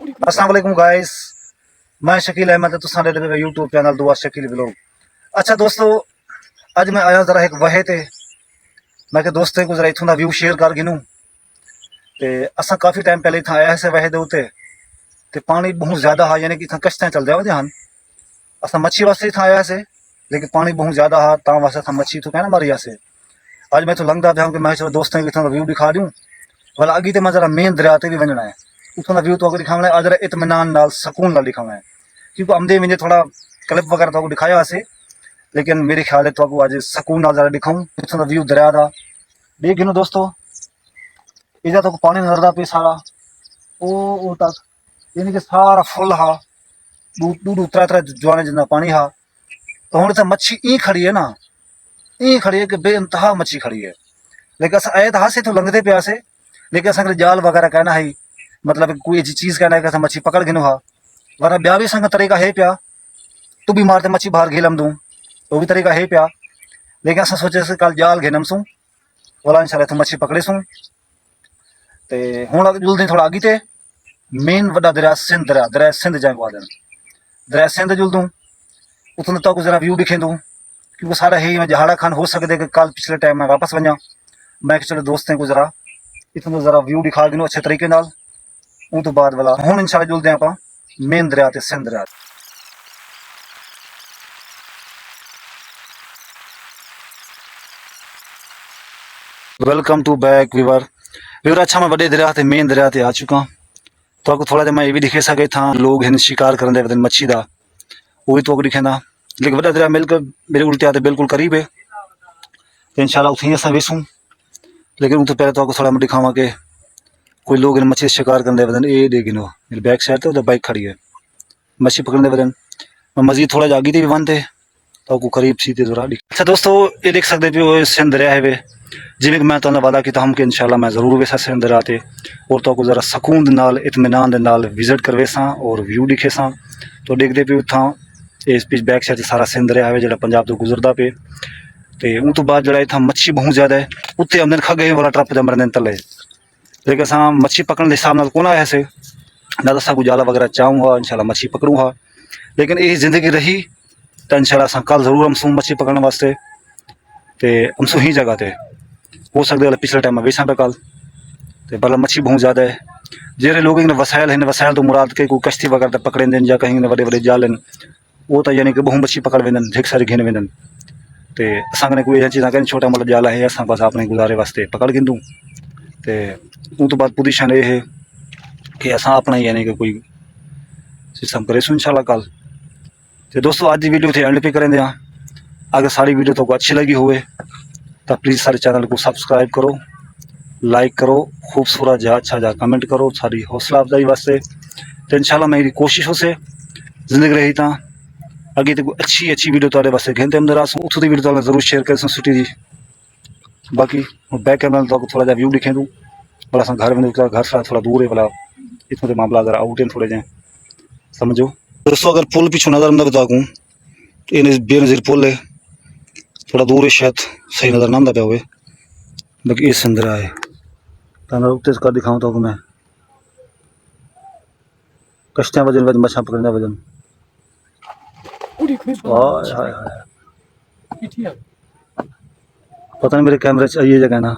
अस्सलाम वालेकुम गाइस, मैं शकील अहमद है, तुसां दे यूट्यूब चैनल दुआ शकील व्लॉग। अच्छा दोस्तों, अज मैं आया जरा एक वहे ते मैं कि दोस्तें को जरा इथों का व्यू शेयर कर गिनूं। ते असां काफ़ी टाइम पहले इतना आया से वहे दे उत्ते ते पानी बहुत ज़्यादा हा, यानी कि इतना कश्तियाँ चल जाओ ध्यान। असां मच्छी वास्ते इतना आया से, लेकिन पानी बहुत ज़्यादा हा, ता वास्ते असां मच्छी तो कहना मारी आसे। अज मैं तो लंघदा पिया कि मैं चलो दोस्तें को इथों का व्यू दिखा दूं। भला अगी ते मैं जरा मेन दरिया ते भी वञना है, उथों का व्यू तो दिखावना है, अजरा इत्मीनान नाल सकून नाल दिखावना है। क्योंकि आमदे मुझे थोड़ा क्लिप वगैरह तो दिखाया से, लेकिन मेरे ख्याल है तो आज सकून नाल जरा दिखाऊं इथों का व्यू दरिया का। देख गिनो दोस्तों, इधर तो पानी नजरदा पे सारा ओ तक, यानी कि सारा फुल हा, दूर त्रै त्रै जवाने जितना पानी हा। तो हुण इत्थे मच्छी ई खड़ी है ना, ई खड़ी है कि बेइंतहा मच्छी खड़ी है। लेकिन अस आए तो हासे तो लंघते पे से, लेकिन असां जाल वगैरह कहना है, मतलब कोई ऐसी चीज़ कहना है कि असां मच्छी पकड़ गिनो हा। वरना ब्या भी संग तरीका है पिया, तू भी मारते मच्छी बाहर घेलम दूँ, तो भी तरीका है पिया। लेकिन असां सोचे से कल जाल घेनम सूँ, वाला इंशाल्लाह तो मच्छी पकड़े सूँ। ते हुण जुलदे थोड़ा आगे ते मेन वड्डा दरिया सिंध, दरिया सिंध जंग वादन दरिया सिंध जुलदूँ, उतों तक जरा व्यू दिखेंदूँ। क्योंकि सारा है मैं जहाड़ा खान हो सकते कि कल पिछले टाइम मैं वापस वजा, मैं चलो दोस्तें को जरा इतों तो जरा व्यू दिखा गिनो अच्छे तरीके नाल। उस तो बाद वाला हुण इंशाल्लाह जुलदे आपां मेन दरिया ते सिंध दरिया। Welcome to back viewer. अच्छा मैं वड्डे दरिया ते मेन दरिया ते आ चुका। तो आपको थोड़ा मैं ये भी दिखे सके था, लोग हैं शिकार करने वदन मच्छी का, वो भी तो दिखेंदा। लेकिन वड्डा दरिया मिलकर मेरे उल्टे आते बिल्कुल करीब है, तो इंशाल्लाह उठी असां वेसूं। लेकिन उन तो पहले तो आपको थोड़ा मैं दिखावा कि कोई लोग इन मच्छी शिकार करने वदन। ये देखिनो मेरी बैक साइड तो उधर बाइक खड़ी है, मच्छी पकड़ने वदन। मैं मजीद थोड़ा जागी थी भी बनते तो आपको करीब सीधे जरा। अच्छा दोस्तों, ये देख सकते पे सिंध दरिया है वे, जिमें मैं तो वादा किया हम कि इंशाल्लाह मैं ज़रूर वेसा सिंध दरिया ते, और तो जरा सकून दे नाल इत्मीनान दे नाल विजिट करवे सां और व्यू दिखे सां। तो देखते पे उथा इस पिछ बैक साइड सारा सिंध दरिया है जो पंजाब तो गुजरदा पे। तो उन तो बाद जरा इतना मच्छी बहुत ज़्यादा है, उत्ते आमदन खगे वाला ट्रप जम रहे तले। लेकिन अस मच्छी पकड़ने हिसाब नाल कौन आया से, ना तो को जाला वगैरह चाहूँगा, इंशाल्लाह मच्छी पकड़ूँगा। लेकिन यही ज़िंदगी रही तो इंशाल्लाह कल जरूर हमसूँ मच्छी पकड़ने वास्ते। तो हमसूँ ही जगह ते हो सकते पिछले टाइम में वेसा पे कल। तो भला मच्छी बहुत ज़्यादा है, जेरे लोग इन वसायल हैं, वसायल तो मुराद के कोई कश्ती वगैरह पकड़े या कहीं वड़े वड़े जाल वो तो यानी कि बहुत मच्छी पकड़ वेंदन, ढेर सारी घेन वेंदन। तो असां कोई ऐसी चीज़ा कहीं छोटा मतलब जाला है, असां बस अपने गुजारे वास्ते पकड़ गिंदूँ। तो उन तो बाद पोजीशन ये है कि असां अपना यानी कि कोई सिस्टम करे सो इंशाल्लाह कल। तो दोस्तों आज की वीडियो थे एंड पे करें दें। अगर सारी वीडियो तो अच्छी लगी हुए तो प्लीज़ सारे चैनल को सब्सक्राइब करो, लाइक करो, खूबसूरत जा अच्छा जा कमेंट करो सारी हौसला अफजाई वास्ते। तो इंशाल्लाह मेरी कोशिश हो से जिंदगी रही था अगे तो अच्छी वीडियो तो वास्ते घेनते अंदर आ उतों की वीडियो तो जरूर शेयर कर सुटी जी। बाकी बैक कैमरा तो थोड़ा जा व्यू दिखे दूँ, भला अस घर में घर से थोड़ा दूर है, भला इतों के मामला जरा आउट है थोड़े जे समझो। दोस्तों अगर पुल पिछू नजर अंदर ताकूँ तो बेनजीर पुल है, थोड़ा दूर है, शायद सही नजर ना आता पे हुए। बाकी इस अंदर आए तो उत्ते कर दिखाऊँ तो मैं कश्तियाँ वजन वजन मछा पकड़ने वजन। हाय हाय पता नहीं मेरे कैमरे ये जगह ना।